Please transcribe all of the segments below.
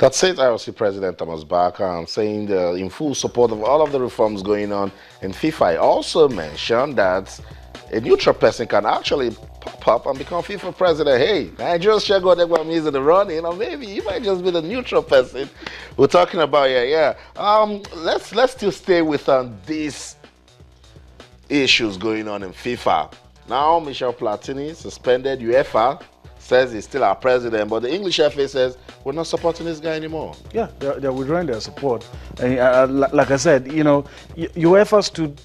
That's it. IOC President Thomas Bach saying in full support of all of the reforms going on in FIFA. I also mentioned that a neutral person can actually pop up and become FIFA president. Hey, Nigeria's Shegun is in the running, or maybe you might just be the neutral person we're talking about here. Yeah. Let's still stay with these issues going on in FIFA. Now, Michel Platini suspended. UEFA says he's still our president, but the English FA says we're not supporting this guy anymore. Yeah, they're withdrawing their support. And, like I said, you know, UEFA stood,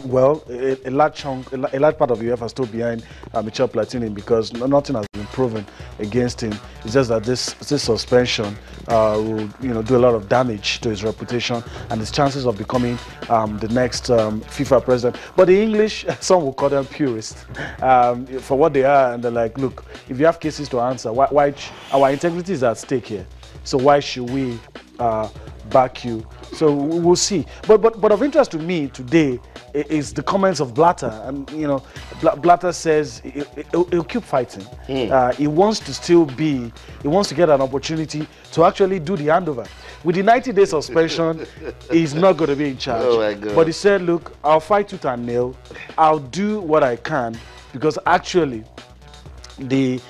well, a large chunk, a large part of UEFA stood behind Michel Platini because nothing has been proven against him. It's just that this suspension will, you know, do a lot of damage to his reputation and his chances of becoming the next FIFA president. But the English, some will call them purists for what they are, and they're like, look, if you have cases to answer, why our integrity is at stake here, so why should we back you? So we'll see. But of interest to me today is the comments of Blatter, and you know, Blatter says he'll keep fighting. He wants to still be, he wants to get an opportunity to actually do the handover. With the 90-day suspension, he's not going to be in charge. Oh my God. But he said, look, I'll fight tooth and nail. I'll do what I can, because actually the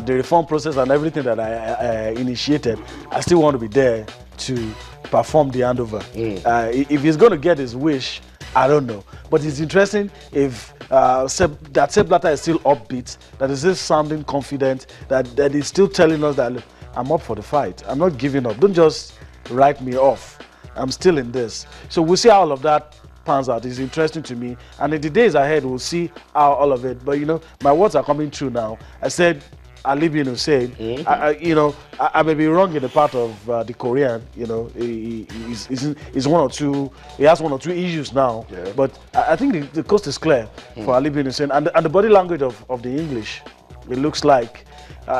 reform process and everything that I initiated, I still want to be there to perform the handover. If he's going to get his wish, I don't know. But it's interesting if Sepp Blatter is still upbeat, that is still sounding confident, that he's still telling us that, look, I'm up for the fight. I'm not giving up. Don't just write me off. I'm still in this. So we'll see how all of that pans out. It's interesting to me. And in the days ahead, we'll see how all of it. But, you know, my words are coming true now. I said, Ali bin Hussein, you know, I may be wrong in the part of the Korean, you know, he's one or two, he has one or two issues now, but I think the coast is clear for Ali bin Hussein, and the body language of the English, it looks like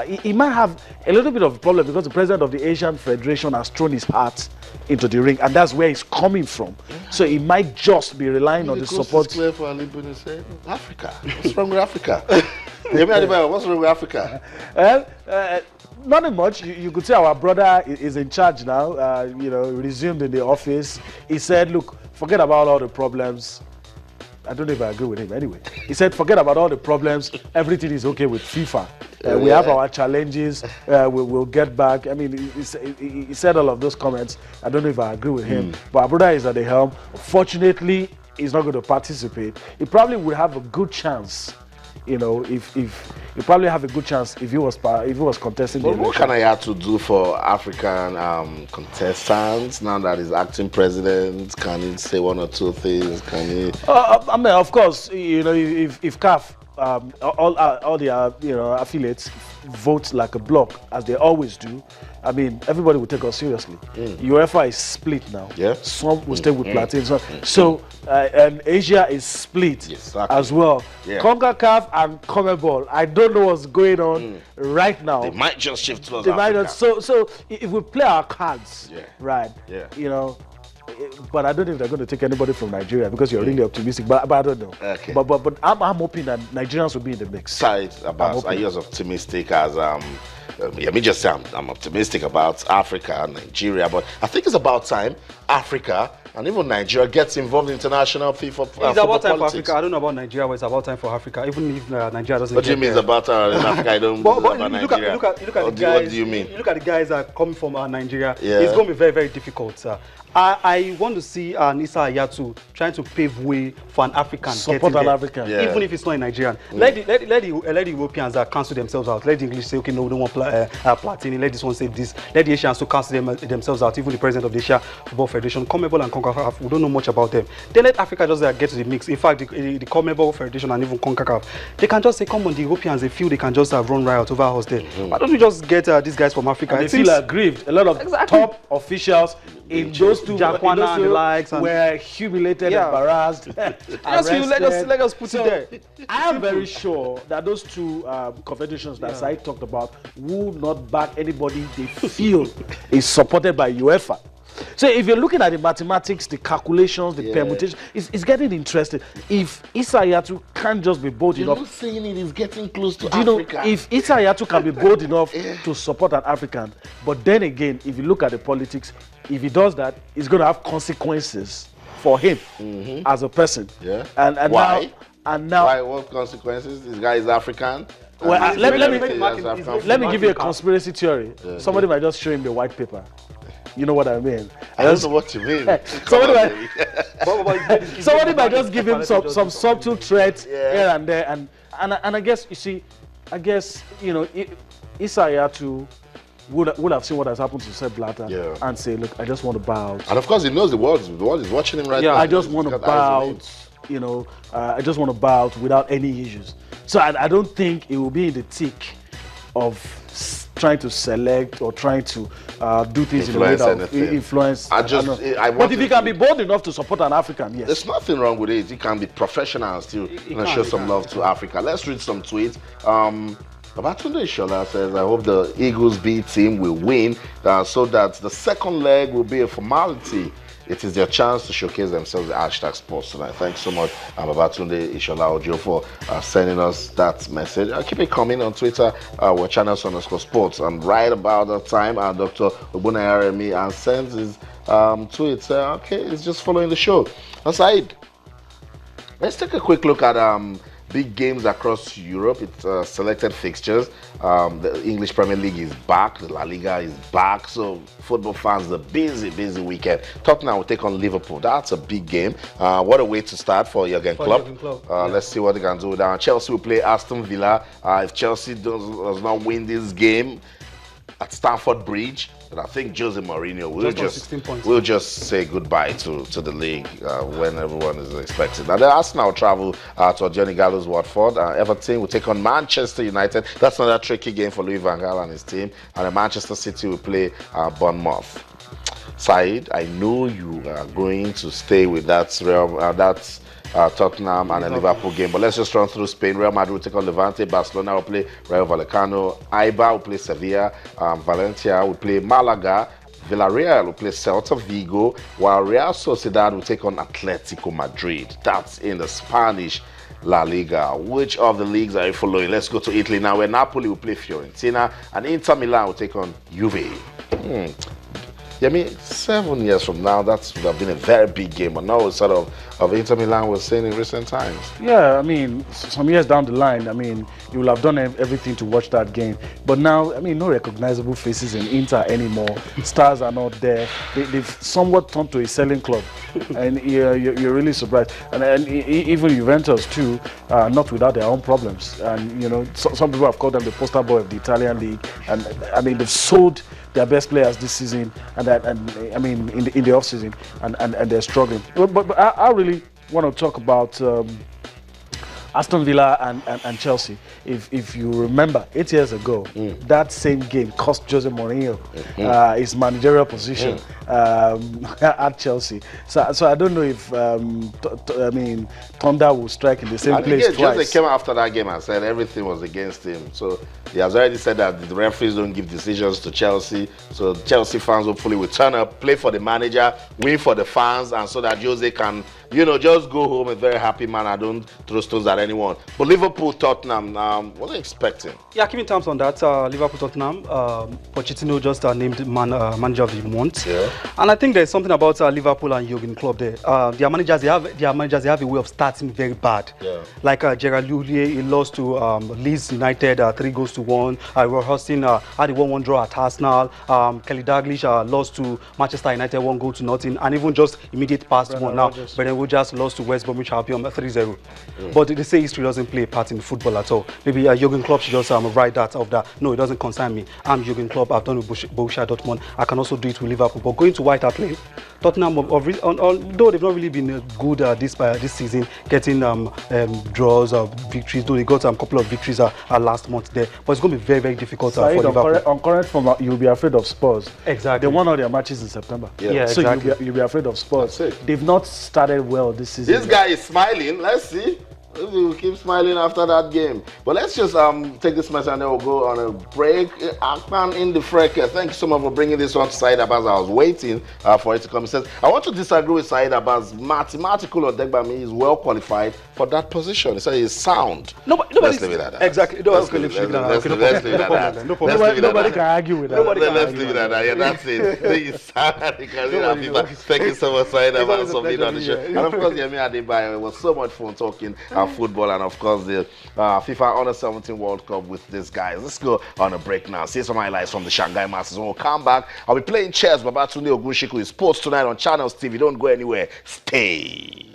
he might have a little bit of a problem because the president of the Asian Federation has thrown his heart into the ring, and that's where he's coming from. So he might just be relying on the support. It's clear for Ali bin Hussein. Africa. What's wrong with Africa? What's wrong with Africa? Nothing much. You could say our brother is in charge now. You know, resumed in the office. He said, "Look, forget about all the problems." I don't know if I agree with him. Anyway, he said, "Forget about all the problems. Everything is okay with FIFA. We have our challenges. We'll get back." I mean, he said all of those comments. I don't know if I agree with him, but our brother is at the helm. Fortunately, he's not going to participate. He probably would have a good chance. You know, if you probably have a good chance if he was contesting the election. What can I have to do for African contestants now that he's acting president? Can he say one or two things? Can he? I mean, of course, you know, if CAF, all the you know, affiliates vote like a block as they always do, I mean, everybody will take us seriously. UEFA is split now. Yeah. Some will stay with Platini. So and Asia is split as well. Yeah. CONCACAF and CONMEBOL. I don't know what's going on right now. They might just shift towards They Africa. might not. So if we play our cards, right? Yeah. You know. But I don't think they're going to take anybody from Nigeria because you're really optimistic. But I don't know. Okay. But I'm hoping that Nigerians will be in the mix. Are you as optimistic as let me just say I'm optimistic about Africa and Nigeria, but I think it's about time Africa and even Nigeria gets involved in international FIFA it's about time politics. for Africa. I don't know about Nigeria, but it's about time for Africa. Even if Nigeria doesn't. What do you mean it's about time in Africa? I don't know about Nigeria. Look at the guys. What do you mean? Look at the guys that are coming from Nigeria. Yeah. It's going to be very, very difficult, sir. I want to see Nisa Ayatu trying to pave way for an African. Support an African. Yeah. Even if it's not in Nigerian. Let the Europeans cancel themselves out. Let the English say, okay, no, we don't want Platini. Let this one say this. Let the Asians to cancel themselves out. Even the president of the Asia Football Federation, CONMEBOL and CONCACAF, we don't know much about them. Then let Africa just get to the mix. In fact, the CONMEBOL Federation and even CONCACAF, they can just say, come on, the Europeans, they feel they can just run riot over us there. Why don't we just get these guys from Africa? And they feel aggrieved. A lot of top officials in those two Jakwana and the likes were humiliated, embarrassed, let us put it there. I am very sure that those two confederations that Said talked about will not back anybody they feel is supported by UEFA. So if you're looking at the mathematics, the calculations, the permutation, it's getting interesting. If Issa Hayatou can't just be bold enough, not saying it is getting close to do you know, Africa. if Issa Hayatou can be bold enough to support an African, but then again, if you look at the politics, if he does that, it's going to have consequences for him as a person. Yeah. And Why? Now, Why? What consequences? This guy is African. well, let me give you a African. conspiracy theory. Somebody might just show him the white paper. You know what I mean? I don't know what you mean. Somebody might just give him some subtle threats here and there, and I guess, you see, you know, Issa Hayatou would have seen what has happened to Sepp Blatter and say, look, I just want to bow out. And of course, he knows the world is watching him right now. I just want to bow out. You know, I just want to bow out without any issues. So I don't think it will be in the tick of trying to select or trying to do things in a way that influence. But if you can be bold enough to support an African, yes. There's nothing wrong with it. You can be professional and still show some love to Africa. Let's read some tweets. Babatunde Ishola says, I hope the Eagles B team will win so that the second leg will be a formality. It is their chance to showcase themselves at #sports tonight. Thanks so much, Babatunde Ishola Ojo, for sending us that message. Keep it coming on Twitter. We're channels_sports. And right about that time, Dr. Obunayaremi sends his tweet. Okay, it's just following the show. Aside, let's take a quick look at big games across Europe. It's selected fixtures. The English Premier League is back. The La Liga is back. So football fans, a busy weekend. Tottenham will take on Liverpool. That's a big game. What a way to start for Jurgen Klopp. Let's see what they can do with that. Chelsea will play Aston Villa. If Chelsea does not win this game at Stamford Bridge, but I think Jose Mourinho will just say goodbye to the league when everyone is expecting. Now, the Arsenal travel to Johnny Gallo's Watford. Everton will take on Manchester United. That's another tricky game for Louis van Gaal and his team. And Manchester City will play Bournemouth. Said, I know you are going to stay with that Tottenham and a Liverpool game, but let's just run through Spain. Real Madrid will take on Levante. Barcelona will play Rayo Vallecano. Eibar will play Sevilla. Valencia will play Malaga. Villarreal will play Celta Vigo, while Real Sociedad will take on Atletico Madrid. That's in the Spanish La Liga. Which of the leagues are you following? Let's go to Italy now, where Napoli will play Fiorentina and Inter Milan will take on Juve. Yeah, I mean, 7 years from now, that would have been a very big game. But now it's sort of Inter Milan was saying in recent times. Yeah, I mean, some years down the line, I mean, you will have done everything to watch that game. But now, I mean, no recognizable faces in Inter anymore. Stars are not there. They've somewhat turned to a selling club. And you're really surprised. And even Juventus, too, not without their own problems. And, you know, some people have called them the poster boy of the Italian league. And, I mean, they've sold their best players this season, and I mean in the off season, and they're struggling. But I really want to talk about Aston Villa and Chelsea. If you remember, 8 years ago, that same game cost Jose Mourinho his managerial position at Chelsea. So I don't know if I mean Thunder will strike in the same place twice. Jose came after that game and said everything was against him. So he has already said that the referees don't give decisions to Chelsea. So Chelsea fans hopefully will turn up, play for the manager, win for the fans, and so that Jose can, you know, just go home a very happy man. I don't throw stones at anyone. But Liverpool, Tottenham, what are you expecting? Yeah, keeping terms on that, Liverpool, Tottenham, Pochettino just named manager of the month. Yeah. And I think there's something about Liverpool and Jurgen Klopp there. Their managers, they have a way of starting very bad. Yeah. Like Gerard Houllier, he lost to Leeds United 3-1. Roy Hodgson had a 1-1 draw at Arsenal. Kelly Dalglish lost to Manchester United 1-0. And even just immediate past one now, Brendan Rodgers lost to West Bromwich Albion 3-0. But they say history doesn't play a part in football at all. Maybe Jurgen Klopp should just write that off that. No, it doesn't concern me. I'm Jurgen Klopp. I've done with Borussia Dortmund. I can also do it with Liverpool. But going to White Hart Lane, Tottenham, although they've not really been good this season, getting draws or victories, though they got a couple of victories last month there. But it's going to be very, very difficult for Liverpool. On current form, you'll be afraid of Spurs. Exactly. They won all their matches in September. Yeah, so exactly. you'll be afraid of Spurs. They've not started well this season. This guy is smiling. Let's see. If you keep smiling after that game. But let's just take this message and then we'll go on a break. Akpan in the Freke, thank you so much for bringing this one to Said Abbas. I was waiting for it to come. He says, I want to disagree with Said Abbas. Mathematical Odegbami is well qualified for that position. He said he's sound. Let's leave it at that. Exactly. Let's leave it at that. Nobody can argue with that. Let's leave it at that. Yeah, that's it. Thank you so much, Said Abbas, for being on the show. And of course, Yemi Adebayo, it was so much fun talking football and of course the FIFA Under 17 World Cup with these guys. Let's go on a break now. See some highlights from the Shanghai Masters. When we'll come back, I'll be playing chess. Babatunde Ogunshiku is sports tonight on Channels TV. Don't go anywhere. Stay.